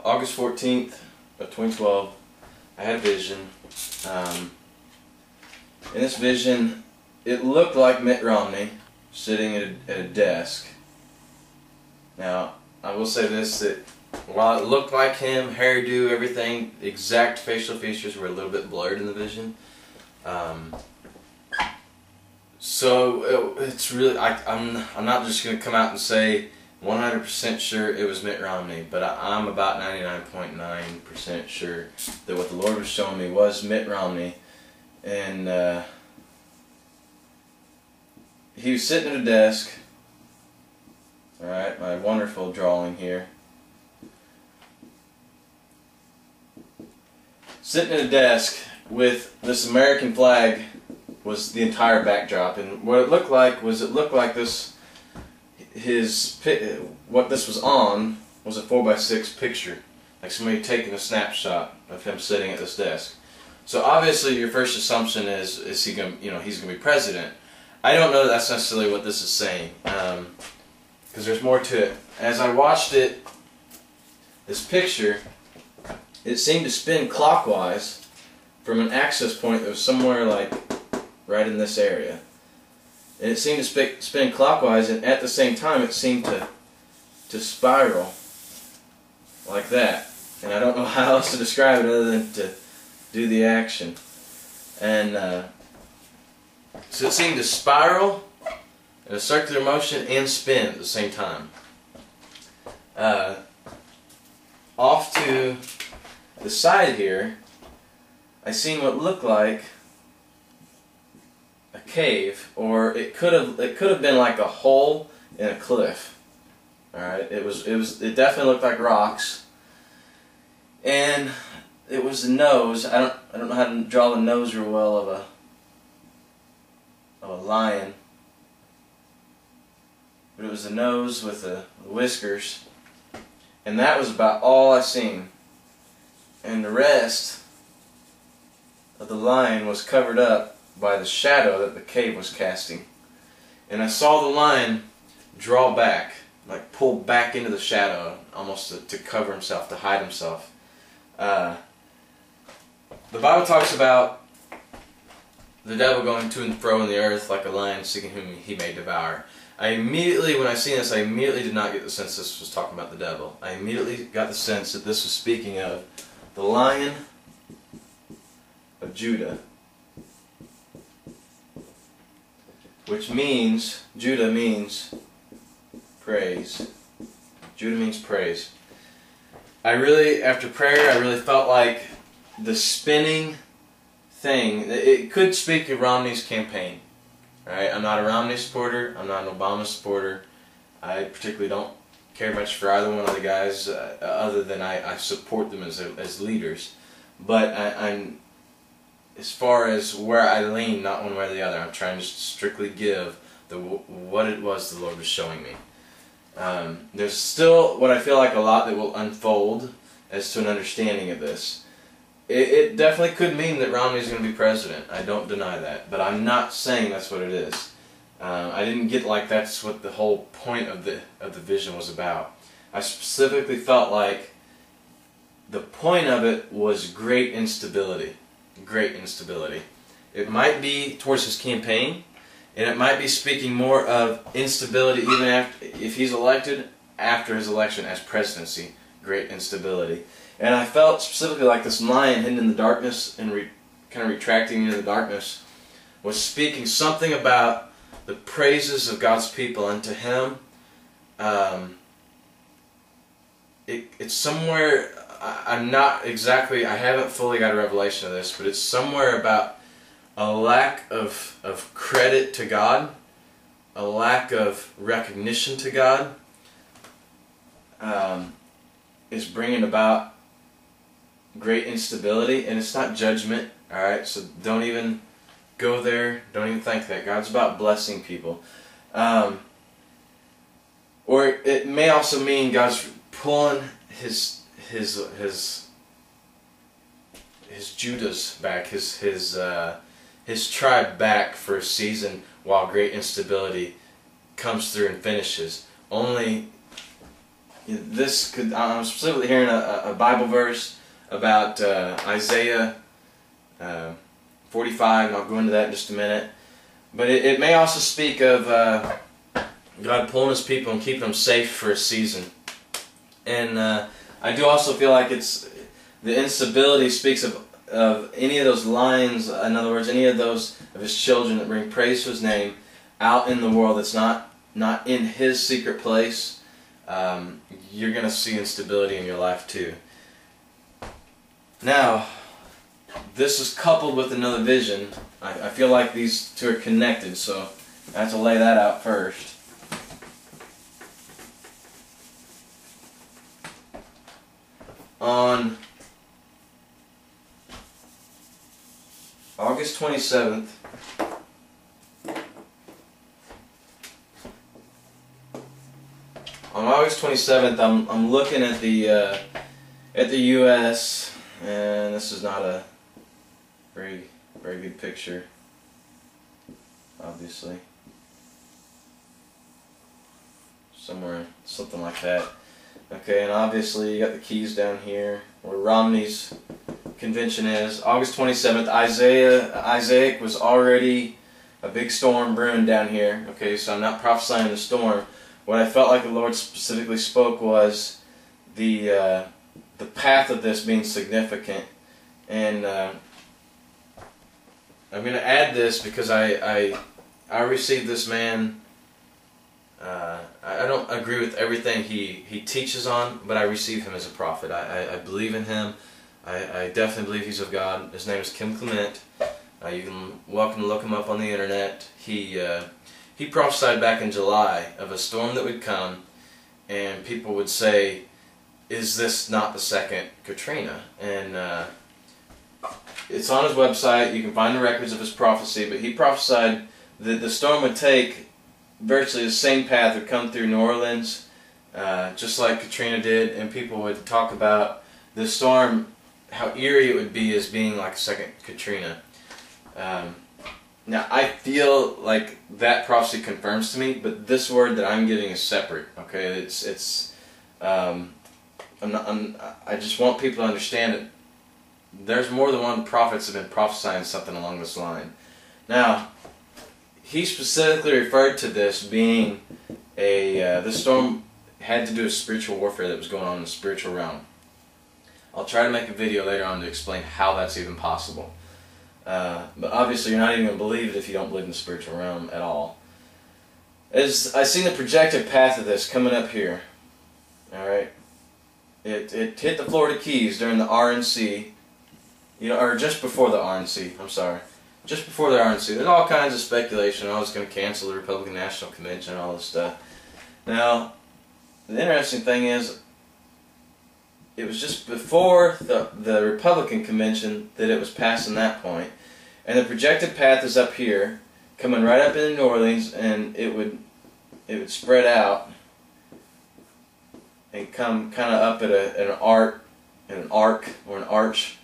August 14th of 2012, I had a vision. In this vision, it looked like Mitt Romney sitting at a desk. Now, I will say this, that while it looked like him, hairdo, everything, exact facial features were a little bit blurred in the vision. So it's really, I'm not just going to come out and say 100% sure it was Mitt Romney, but I'm about 99.9% sure that what the Lord was showing me was Mitt Romney. And he was sitting at a desk. Alright, my wonderful drawing here. Sitting at a desk with this American flag was the entire backdrop, and what it looked like was this, what this was on was a 4x6 picture, like somebody taking a snapshot of him sitting at this desk. So obviously your first assumption is he going, he's going to be president. I don't know that that's necessarily what this is saying, because there's more to it. As I watched it, this picture, it seemed to spin clockwise from an access point that was somewhere like right in this area. And it seemed to spin clockwise, and at the same time it seemed to spiral like that. And I don't know how else to describe it other than to do the action. And so it seemed to spiral in a circular motion and spin at the same time. Off to the side here, I seen what looked like a cave, or it could have been like a hole in a cliff. All right, it definitely looked like rocks, and it was the nose. I don't know how to draw the nose real well of a lion, but it was the nose with the whiskers, and that was about all I seen. And the rest of the lion was covered up by the shadow that the cave was casting. And I saw the lion draw back, like pull back into the shadow, almost to cover himself, to hide himself. The Bible talks about the devil going to and fro in the earth like a lion seeking whom he may devour. When I seen this, I immediately did not get the sense this was talking about the devil. I immediately got the sense that this was speaking of the Lion of Judah, which means, Judah means praise. Judah means praise. After prayer, I really felt like the spinning thing, it could speak of Romney's campaign. Right? I'm not a Romney supporter, I'm not an Obama supporter. I particularly don't care much for either one of the guys, other than I support them as leaders. But I'm, as far as where I lean, not one way or the other, I'm trying to strictly give what it was the Lord was showing me. There's still what I feel like a lot that will unfold as to an understanding of this. It definitely could mean that Romney's going to be president. I don't deny that, but I'm not saying that's what it is. I didn't get like that's what the whole point of the vision was about. I specifically felt like the point of it was great instability. Great instability. It might be towards his campaign, and it might be speaking more of instability even after, if he's elected, after his election as presidency. Great instability. And I felt specifically like this lion hidden in the darkness and kind of retracting into the darkness was speaking something about the praises of God's people unto Him. It's somewhere, I'm not exactly, I haven't fully got a revelation of this, but it's somewhere about a lack of credit to God, a lack of recognition to God, is bringing about great instability. And it's not judgment, alright, so don't even go there, don't even think that. God's about blessing people. Or it may also mean God's pulling his Judah's back, his tribe back for a season while great instability comes through and finishes. Only I'm specifically hearing a Bible verse about Isaiah 45, and I'll go into that in just a minute. But it may also speak of God pulling His people and keeping them safe for a season. And I do also feel like the instability speaks of any of those lines, in other words, any of those of His children that bring praise to His name out in the world that's not in His secret place. You're going to see instability in your life too. Now, this is coupled with another vision. I feel like these two are connected, so I have to lay that out first. On August 27th, I'm looking at the U.S. and this is not a very good picture, obviously. Something like that. Okay, and obviously you got the keys down here where Romney's convention is. August 27th, Isaac was already a big storm brewing down here. Okay, so I'm not prophesying the storm. What I felt like the Lord specifically spoke was the path of this being significant. And I'm going to add this because I received this man. I don't agree with everything he teaches on, but I receive him as a prophet. I believe in him. I definitely believe he's of God. His name is Kim Clement. You can welcome to look him up on the internet. He prophesied back in July of a storm that would come, and people would say, "Is this not the second Katrina?" And it's on his website. You can find the records of his prophecy. But he prophesied that the storm would take virtually the same path, would come through New Orleans, just like Katrina did, and people would talk about the storm, how eerie it would be as being like a second Katrina. Now I feel like that prophecy confirms to me, but this word that I'm giving is separate. Okay, I just want people to understand it. There's more than one prophets have been prophesying something along this line. Now, he specifically referred to this being this storm had to do with spiritual warfare that was going on in the spiritual realm. I'll try to make a video later on to explain how that's even possible. But obviously you're not even going to believe it if you don't believe in the spiritual realm at all. As I seen the projected path of this coming up here, alright, it hit the Florida Keys during the RNC, or just before the RNC, I'm sorry. Just before the RNC. There's all kinds of speculation. I was going to cancel the Republican National Convention and all this stuff. Now, the interesting thing is, it was just before the Republican Convention that it was passing that point. And the projected path is up here, coming right up into New Orleans, and it would spread out and come kind of up at an arc or an arch,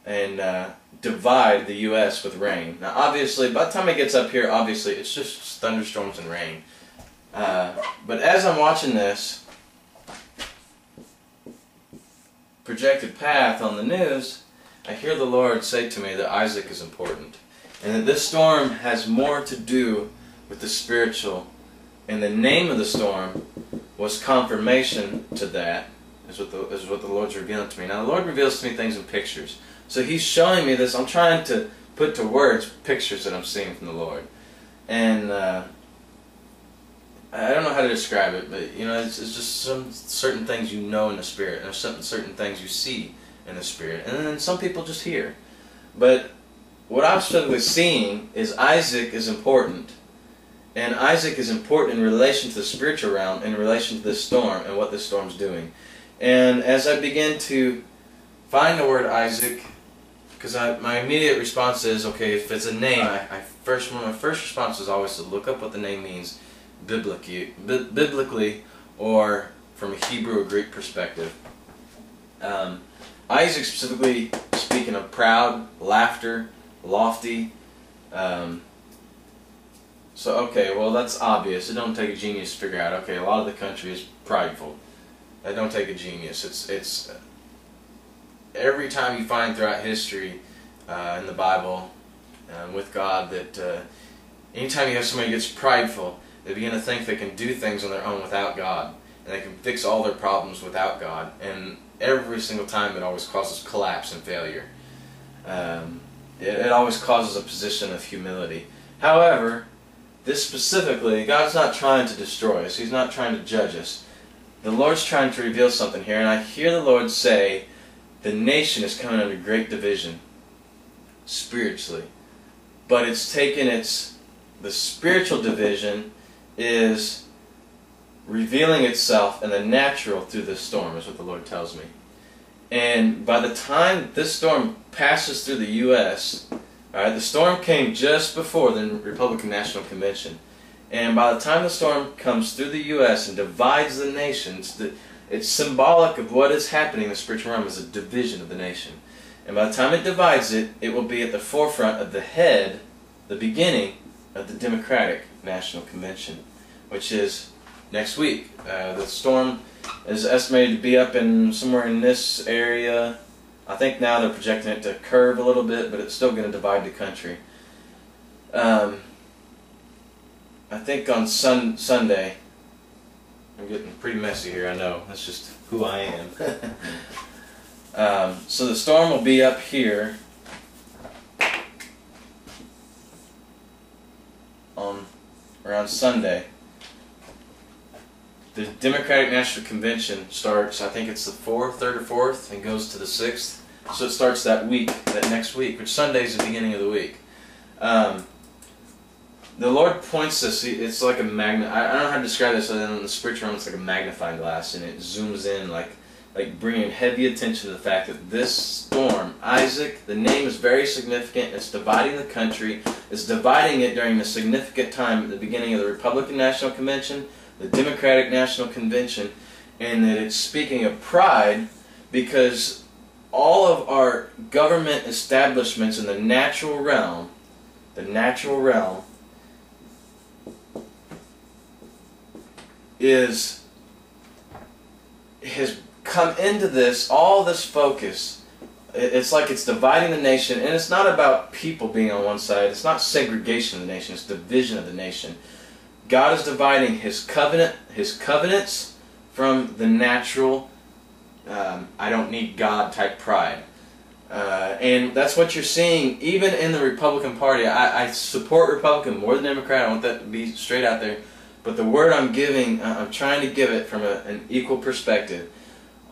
and divide the U.S. with rain. Now obviously, by the time it gets up here, obviously it's just thunderstorms and rain. But as I'm watching this projected path on the news, I hear the Lord say to me that Isaac is important, and that this storm has more to do with the spiritual, and the name of the storm was confirmation to that, is what the Lord's revealing to me. Now the Lord reveals to me things in pictures. So He's showing me this. I'm trying to put to words pictures that I'm seeing from the Lord. And I don't know how to describe it, but it's just some certain things you know in the Spirit, and there's certain things you see in the Spirit, and then some people just hear. But what I'm specifically seeing is Isaac is important. And Isaac is important in relation to the spiritual realm, in relation to this storm and what this storm's doing. And as I begin to find the word Isaac, because my immediate response is, okay, if it's a name, one of my first responses is always to look up what the name means biblically or from a Hebrew or Greek perspective. Isaac specifically speaking of proud, laughter, lofty. So okay, well that's obvious. It don't take a genius to figure out, okay, a lot of the country is prideful. That don't take a genius. It's every time you find throughout history in the Bible with God that anytime you have somebody who gets prideful, they begin to think they can do things on their own without God, and they can fix all their problems without God. And every single time, it always causes collapse and failure. It always causes a position of humility. However, this specifically, God's not trying to destroy us. He's not trying to judge us. The Lord's trying to reveal something here, and I hear the Lord say, the nation is coming under great division, spiritually. But it's taken the spiritual division is revealing itself in the natural through this storm, is what the Lord tells me. And by the time this storm passes through the U.S., the storm came just before the Republican National Convention. And by the time the storm comes through the U.S. and divides the nations, it's symbolic of what is happening in the spiritual realm as a division of the nation. And by the time it divides it, it will be at the forefront of the beginning of the Democratic National Convention, which is next week. The storm is estimated to be up in somewhere in this area. I think now they're projecting it to curve a little bit, but it's still going to divide the country. I think on Sunday, I'm getting pretty messy here, I know. That's just who I am. So the storm will be up here around Sunday. The Democratic National Convention starts, I think it's the 4th, 3rd or 4th, and goes to the 6th. So it starts that week, that next week, which Sunday is the beginning of the week. The Lord points us, it's like a magnet. I don't know how to describe this other than in the spiritual realm, it's like a magnifying glass, and it zooms in like bringing heavy attention to the fact that this storm, Isaac, the name is very significant. It's dividing the country. It's dividing it during the significant time at the beginning of the Republican National Convention, the Democratic National Convention, and that it's speaking of pride because all of our government establishments in the natural realm has come into this, all this focus. It's like it's dividing the nation, and it's not about people being on one side. It's not segregation of the nation, it's division of the nation. God is dividing His covenants from the natural, I don't need God type pride. And that's what you're seeing even in the Republican Party. I support Republican more than Democrat. I want that to be straight out there. But the word I'm giving, I'm trying to give it from an equal perspective.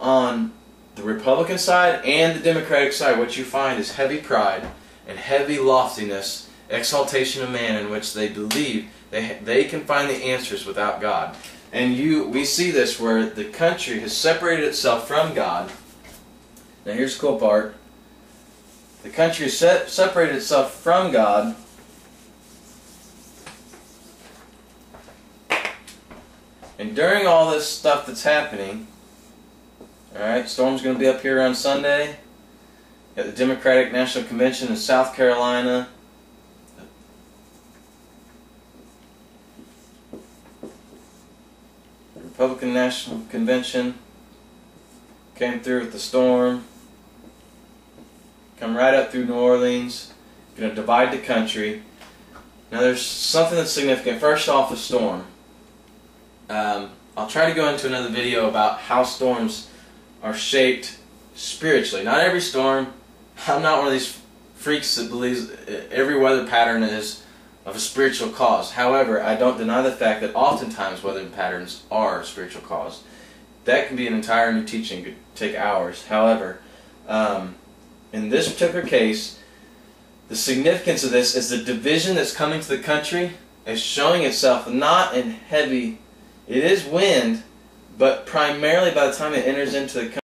On the Republican side and the Democratic side, what you find is heavy pride and heavy loftiness, exaltation of man, in which they believe they can find the answers without God. And we see this where the country has separated itself from God. Now here's the cool part. The country has separated itself from God and during all this stuff that's happening, alright, storm's going to be up here on Sunday at the Democratic National Convention in South Carolina. The Republican National Convention came through with the storm, come right up through New Orleans, going to divide the country. Now there's something that's significant. First off, the storm. I'll try to go into another video about how storms are shaped spiritually. Not every storm. I'm not one of these freaks that believes every weather pattern is of a spiritual cause. However, I don't deny the fact that oftentimes weather patterns are a spiritual cause. That can be an entire new teaching. It could take hours. However, in this particular case, the significance of this is the division that's coming to the country is showing itself not in heavy. It is wind, but primarily by the time it enters into the country,